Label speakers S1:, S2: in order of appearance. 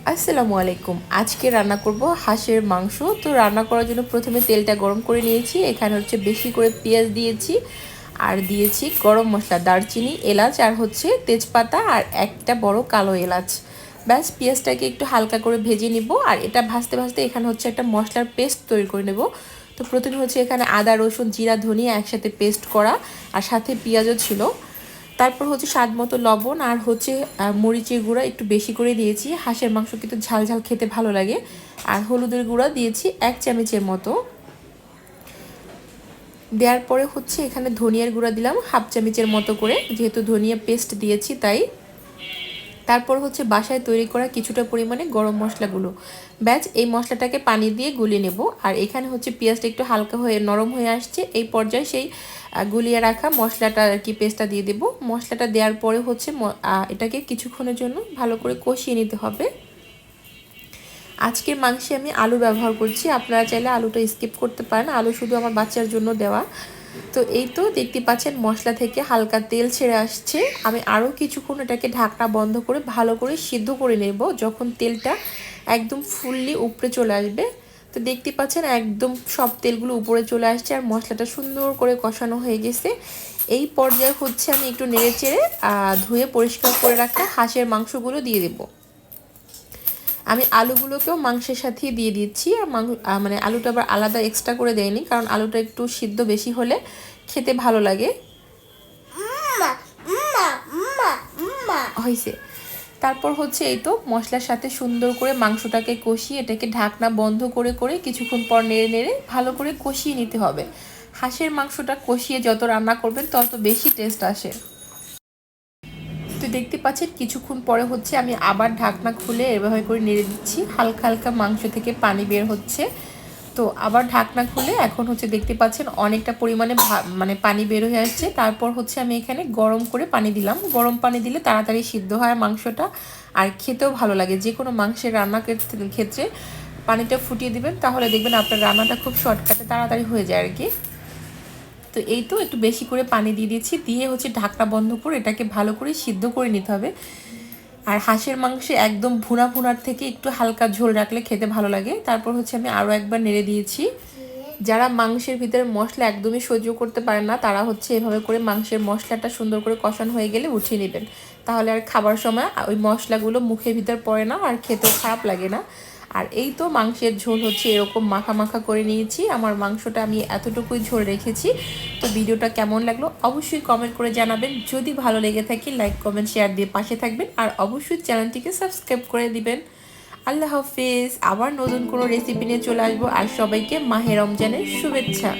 S1: আসসালামু আলাইকুম। আজকে রান্না করব হাঁসের মাংস। তো রান্না করার জন্য প্রথমে তেলটা গরম করে নিয়েছি। এখানে হচ্ছে বেশি করে পেঁয়াজ দিয়েছি আর দিয়েছি গরম মশলা, দারচিনি, এলাচ আর হচ্ছে তেজপাতা আর একটা বড় কালো এলাচ। ব্যাস পেঁয়াজটাকে একটু হালকা করে ভেজে নিব আর এটা ভাজতে ভাজতে এখানে হচ্ছে একটা মশলার পেস্ট তৈরি করে নেব। তো প্রথমে হচ্ছে এখানে আদা, রসুন, জিরা, ধনিয়া একসাথে পেস্ট করা আর সাথে পেঁয়াজও ছিল। তারপর হচ্ছে স্বাদ মতো লবণ আর হচ্ছে মরিচের গুঁড়া একটু বেশি করে দিয়েছি। হাঁসের মাংস কিন্তু ঝাল ঝাল খেতে ভালো লাগে। আর হলুদের গুঁড়া দিয়েছি 1 চামচের মতো। দেওয়ার পরে হচ্ছে এখানে ধনিয়ার গুঁড়া দিলাম 1/2 চামচের মতো করে, যেহেতু ধনিয়া পেস্ট দিয়েছি তাই। তারপর হচ্ছে বাসায় তৈরি করা কিছুটা পরিমাণে গরম মশলাগুলো। ব্যাস এই মশলাটাকে পানি দিয়ে গুলিয়ে নেব। আর এখানে হচ্ছে পেঁয়াজটা একটু হালকা হয়ে নরম হয়ে আসছে, এই পর্যায়ে সেই গুলিয়ে রাখা মশলাটা আর কি পেস্টটা দিয়ে দেব। মশলাটা দেওয়ার পরে হচ্ছে এটাকে কিছুক্ষণের জন্য ভালো করে কষিয়ে নিতে হবে। আজকের মাংসে আমি আলু ব্যবহার করছি, আপনারা চাইলে আলুটা স্কিপ করতে পারেন, আলু শুধু আমার বাচ্চার জন্য দেওয়া। তো এই তো দেখতে পাচ্ছেন মশলা থেকে হালকা তেল ছেড়ে আসছে। আমি আরও কিছুক্ষণ এটাকে ঢাকনা বন্ধ করে ভালো করে সিদ্ধ করে নেব, যখন তেলটা একদম ফুললি উপরে চলে আসবে। তো দেখতে পাচ্ছেন একদম সব তেলগুলো উপরে চলে আসছে আর মশলাটা সুন্দর করে কষানো হয়ে গেছে। এই পর্যায়ে হচ্ছে আমি একটু নেড়ে চেড়ে ধুয়ে পরিষ্কার করে রাখা হাঁসের মাংসগুলো দিয়ে দেবো। আমি আলুগুলোকেও মাংসের সাথেই দিয়ে দিচ্ছি। আর মানে আলুটা আবার আলাদা এক্সট্রা করে দেয়নি, কারণ আলুটা একটু সিদ্ধ বেশি হলে খেতে ভালো লাগে। হয়েছে। তারপর হচ্ছে এই তো মশলার সাথে সুন্দর করে মাংসটাকে কষিয়ে এটাকে ঢাকনা বন্ধ করে করে কিছুক্ষণ পর নেড়ে নেড়ে ভালো করে কষিয়ে নিতে হবে। হাঁসের মাংসটা কষিয়ে যত রান্না করবেন তত বেশি টেস্ট আসে। তো দেখতে পাচ্ছেন কিছুক্ষণ পরে হচ্ছে আমি আবার ঢাকনা খুলে এভাবে করে নেড়ে দিচ্ছি, হালকা হালকা মাংস থেকে পানি বের হচ্ছে। তো আবার ঢাকনা খুলে এখন হচ্ছে দেখতে পাচ্ছেন অনেকটা পরিমাণে মানে পানি বের হয়ে আসছে। তারপর হচ্ছে আমি এখানে গরম করে পানি দিলাম। গরম পানি দিলে তাড়াতাড়ি সিদ্ধ হয় মাংসটা আর খেতেও ভালো লাগে। যে কোনো মাংসের রান্নার ক্ষেত্রে পানিটা ফুটিয়ে দিবেন, তাহলে দেখবেন আপনার রান্নাটা খুব শর্টকাটে তাড়াতাড়ি হয়ে যায় আর কি। তো এই তো একটু বেশি করে পানি দিয়ে দিয়েছি, দিয়ে হচ্ছে ঢাকনা বন্ধ করে এটাকে ভালো করে সিদ্ধ করে নিতে হবে। আর হাঁসের মাংসে একদম ভুনা ভুনার থেকে একটু হালকা ঝোল রাখলে খেতে ভালো লাগে। তারপর হচ্ছে আমি আরও একবার নেড়ে দিয়েছি। যারা মাংসের ভিতরে মশলা একদমই সহ্য করতে পারেন না, তারা হচ্ছে এভাবে করে মাংসের মশলাটা সুন্দর করে কষানো হয়ে গেলে উঠিয়ে নেবেন, তাহলে আর খাবার সময় ওই মশলাগুলো মুখের ভিতর পড়ে না আর খেতেও খারাপ লাগে না। আর এই তো মাংসের ঝোল হচ্ছে এরকম মাখা মাখা করে নিয়েছি। আমার মাংসটা আমি এতটুকুই ঝোল রেখেছি। তো ভিডিওটা কেমন লাগলো অবশ্যই কমেন্ট করে জানাবেন। যদি ভালো লেগে থাকে লাইক, কমেন্ট, শেয়ার দিয়ে পাশে থাকবেন আর অবশ্যই চ্যানেলটিকে সাবস্ক্রাইব করে দিবেন। আল্লাহ হাফিজ। আবার নতুন কোনো রেসিপি নিয়ে চলে আসবো। আর সবাইকে মাহে রমজানের শুভেচ্ছা।